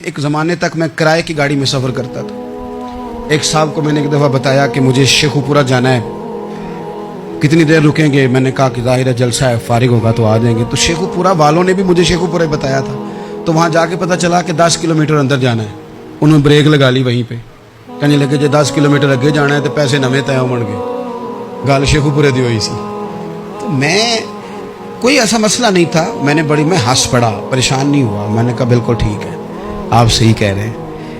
ایک زمانے تک میں کرائے کی گاڑی میں سفر کرتا تھا۔ ایک صاحب کو میں نے ایک دفعہ بتایا کہ مجھے شیخو پورہ جانا ہے، کتنی دیر رکیں گے؟ میں نے کہا کہ ظاہر ہے جلسہ ہے، فارغ ہوگا تو آ جائیں گے۔ تو شیخو پورہ والوں نے بھی مجھے شیخو پورہ بتایا تھا، تو وہاں جا کے پتہ چلا کہ 10 کلومیٹر اندر جانا ہے۔ انہوں نے بریک لگا لی وہیں پہ، کہنے لگے جی 10 کلومیٹر اگے جانا ہے تو پیسے نویں طے ہون گے۔ گل شیخو پورے دی ہوئی سی۔ تو میں کوئی ایسا مسئلہ نہیں تھا، میں ہنس پڑا، پریشان نہیں ہوا۔ میں نے کہا بالکل ٹھیک ہے، آپ صحیح کہہ رہے ہیں،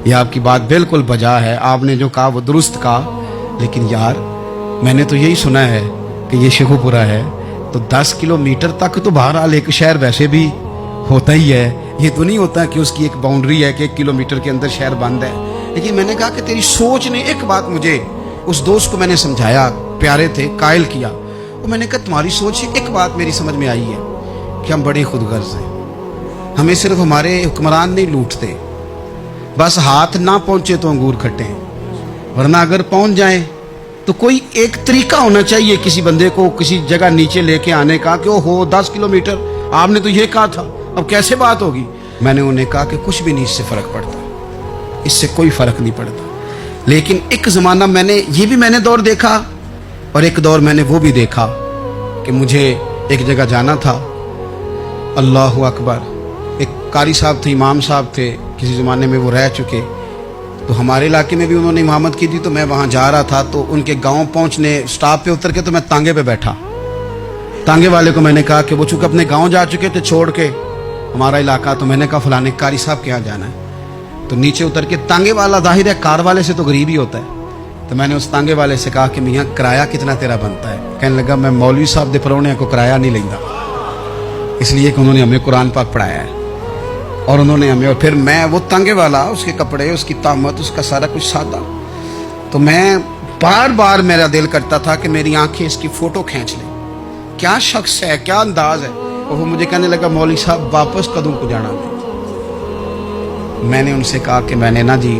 یہ آپ کی بات بالکل بجا ہے، آپ نے جو کہا وہ درست کہا، لیکن یار میں نے تو یہی سنا ہے کہ یہ شیخو پورہ ہے، تو 10 کلومیٹر تک تو بہرحال ایک شہر ویسے بھی ہوتا ہی ہے، یہ تو نہیں ہوتا کہ اس کی ایک باؤنڈری ہے کہ 1 کلومیٹر کے اندر شہر بند ہے۔ لیکن میں نے کہا کہ تیری سوچ نے ایک بات مجھے، اس دوست کو میں نے سمجھایا، پیارے تھے، قائل کیا، اور میں نے کہا تمہاری سوچ سے ایک بات میری سمجھ میں آئی ہے کہ ہم بڑے خود غرض ہیں، ہمیں صرف ہمارے حکمران نہیں لوٹتے، بس ہاتھ نہ پہنچے تو انگور کھٹے ہیں، ورنہ اگر پہنچ جائیں تو کوئی ایک طریقہ ہونا چاہیے کسی بندے کو کسی جگہ نیچے لے کے آنے کا کہ وہ ہو 10 کلومیٹر، آپ نے تو یہ کہا تھا، اب کیسے بات ہوگی؟ میں نے انہیں کہا کہ کچھ بھی نہیں اس سے فرق پڑتا، اس سے کوئی فرق نہیں پڑتا۔ لیکن ایک زمانہ میں نے دور دیکھا، اور ایک دور میں نے وہ بھی دیکھا کہ مجھے ایک جگہ جانا تھا، اللہ اکبر، ایک قاری صاحب تھے، امام صاحب تھے، کسی زمانے میں وہ رہ چکے، تو ہمارے علاقے میں بھی انہوں نے امامت کی تھی، تو میں وہاں جا رہا تھا، تو ان کے گاؤں پہنچنے سٹاپ پہ اتر کے تو میں تانگے پہ بیٹھا۔ تانگے والے کو میں نے کہا کہ وہ چونکہ اپنے گاؤں جا چکے تھے چھوڑ کے ہمارا علاقہ، تو میں نے کہا فلانے قاری صاحب کے یہاں جانا ہے، تو نیچے اتر کے تانگے والا ظاہر ہے کار والے سے تو غریب ہی ہوتا ہے، تو میں نے اس تانگے والے سے کہا کہ میاں کرایہ کتنا تیرا بنتا ہے؟ کہنے لگا میں مولوی صاحب دے پرونے کو کرایہ نہیں لینا، اس لیے کہ انہوں نے ہمیں قرآن پاک پڑھایا ہے، اور انہوں نے ہمیں، اور پھر میں وہ تانگے والا، اس کے کپڑے، اس کی طامت، اس کا سارا کچھ سادہ، تو میں بار بار میرا دل کرتا تھا کہ میری آنکھیں اس کی فوٹو کھینچ لیں، کیا شخص ہے، کیا انداز ہے۔ اور وہ مجھے کہنے لگا مولوی صاحب واپس کدوں کو جانا میں نے ان سے کہا کہ میں نے نا جی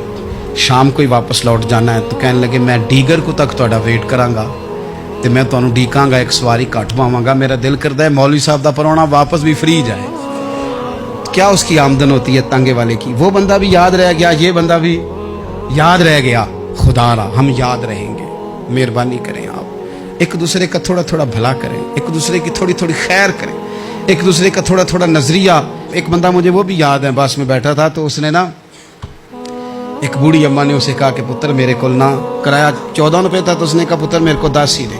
شام کو ہی واپس لوٹ جانا ہے، تو کہنے لگے میں ڈیگر کو تک تہاڈا ویٹ کراں گا، تو میں تانوں ڈیکاں گا، ایک سواری کٹ پاواں گا، میرا دل کردا ہے مولوی صاحب دا پرونا واپس بھی فری جائے۔ کیا اس کی آمدن ہوتی ہے تانگے والے کی، وہ بندہ بھی یاد رہ گیا، یہ بندہ بھی یاد رہ گیا۔ خدا را ہم یاد رہیں گے، مہربانی کریں آپ ایک دوسرے کا تھوڑا تھوڑا بھلا کریں، ایک دوسرے کی تھوڑی تھوڑی خیر کریں، ایک دوسرے کا تھوڑا تھوڑا نظریہ۔ ایک بندہ مجھے وہ بھی یاد ہے، بس میں بیٹھا تھا تو اس نے نا، ایک بوڑھی اماں نے اسے کہا کہ پتر میرے کو نا کرایہ 14 روپے تھا، تو اس نے کہا پتر میرے کو 10 ہی دے۔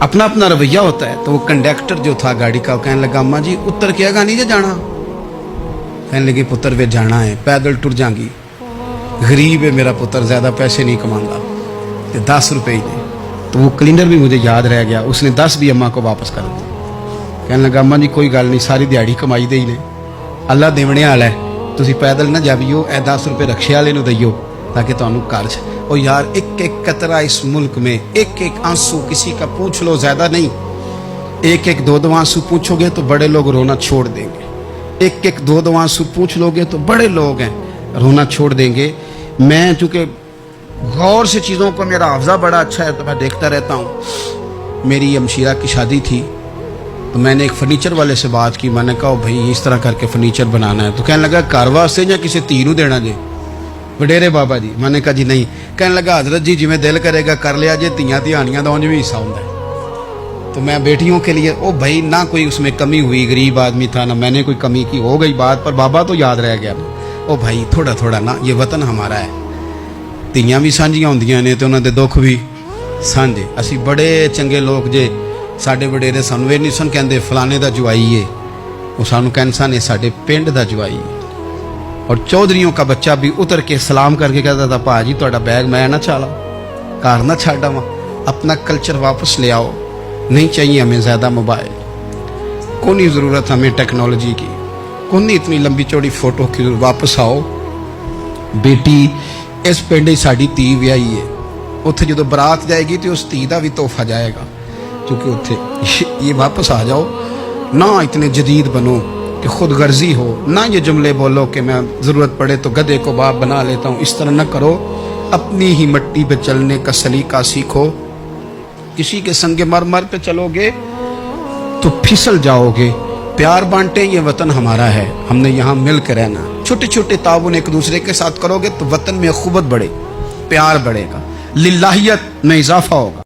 اپنا اپنا رویہ ہوتا ہے، تو وہ کنڈکٹر جو تھا گاڑی کا، وہ کہنے لگا اماں جی اتر کے گا نہیں جے جانا؟ کہنے لگی پتر وے جانا ہے، پیدل ٹر جاں گی، غریب ہے میرا پتر، زیادہ پیسے نہیں کمانگا، 10 روپے ہی دے۔ تو وہ کلینر بھی مجھے یاد رہ گیا، اس نے 10 بھی اماں کو واپس کر دیا۔ کہنے لگا اماں جی کوئی گل نہیں، ساری دیہڑی کمائی دے ہی نے، اللہ دیونے والا ہے، تسی پیدل نہ جاویو، اے 10 روپے رکشے والے نو دئیو تاکہ تانوں کارج۔ اور یار ایک ایک قطرہ اس ملک میں، ایک ایک آنسو کسی کا پوچھ لو، زیادہ نہیں، ایک ایک 2 آنسو پوچھو گے تو بڑے لوگ رونا چھوڑ دیں گے، ایک ایک 2 آنسو پوچھ لو گے تو بڑے لوگ ہیں رونا چھوڑ دیں گے۔ میں چونکہ غور سے چیزوں کو، میرا حافظہ بڑا اچھا ہے تو میں دیکھتا رہتا ہوں۔ میری ہمشیرہ کی شادی تھی، تو میں نے ایک فرنیچر والے سے بات کی، میں نے کہا بھائی اس طرح کر کے فرنیچر بنانا ہے، تو کہنے لگا گھر واسطے یا کسی تھی نو دینا جی؟ وڈیرے بابا جی؟ میں نے کہا جی نہیں۔ کہنے لگا حضرت جی جی دل کرے گا کر لیا جی، تیاں تہانیاں دا اونج بھی حصہ ہوندا ہے، تو میں بیٹیوں کے لیے، او بھائی نہ کوئی اس میں کمی ہوئی، غریب آدمی تھا نہ میں نے کوئی کمی کی، ہو گئی بات، پر بابا تو یاد رہ گیا۔ او بھائی تھوڑا تھوڑا نا، یہ وطن ہمارا ہے، تیاں بھی سانجیاں ہوندیاں نے تے انہاں دے دکھ بھی سانجے۔ اسی بڑے چنگے لوگ جے، ساڈے وڈیرے سانوں اے نہیں سن کہندے فلانے دا جوائی ہے، وہ سانوں کہندے سن ساڈے پنڈ دا جوائی ہے۔ اور چودھریوں کا بچہ بھی اتر کے سلام کر کے کہتا تھا پا جی تہاڈا بیگ میں نہ چالا، کار نہ چھاڑا وہاں، اپنا کلچر واپس لے آؤ، نہیں چاہیے ہمیں زیادہ موبائل، کون نہیں ضرورت ہمیں ٹیکنالوجی کی، کون نہیں اتنی لمبی چوڑی فوٹو کی، واپس آؤ۔ بیٹی اس پنڈ ساڈی تھی ویائی ہے، اتنے جدو برات جائے گی تو اس تھی کا بھی تحفہ جائے گا، کیونکہ اتنے یہ واپس آ جاؤ، نہ اتنے جدید بنو کہ خود غرضی ہو، نہ یہ جملے بولو کہ میں ضرورت پڑے تو گدھے کو باپ بنا لیتا ہوں، اس طرح نہ کرو، اپنی ہی مٹی پہ چلنے کا سلیقہ سیکھو۔ کسی کے سنگ مرمر پہ چلو گے تو پھسل جاؤ گے۔ پیار بانٹیں، یہ وطن ہمارا ہے، ہم نے یہاں مل کے رہنا۔ چھوٹے چھوٹے تعاون ایک دوسرے کے ساتھ کرو گے تو وطن میں اخوت بڑھے، پیار بڑھے گا، للہیت میں اضافہ ہوگا.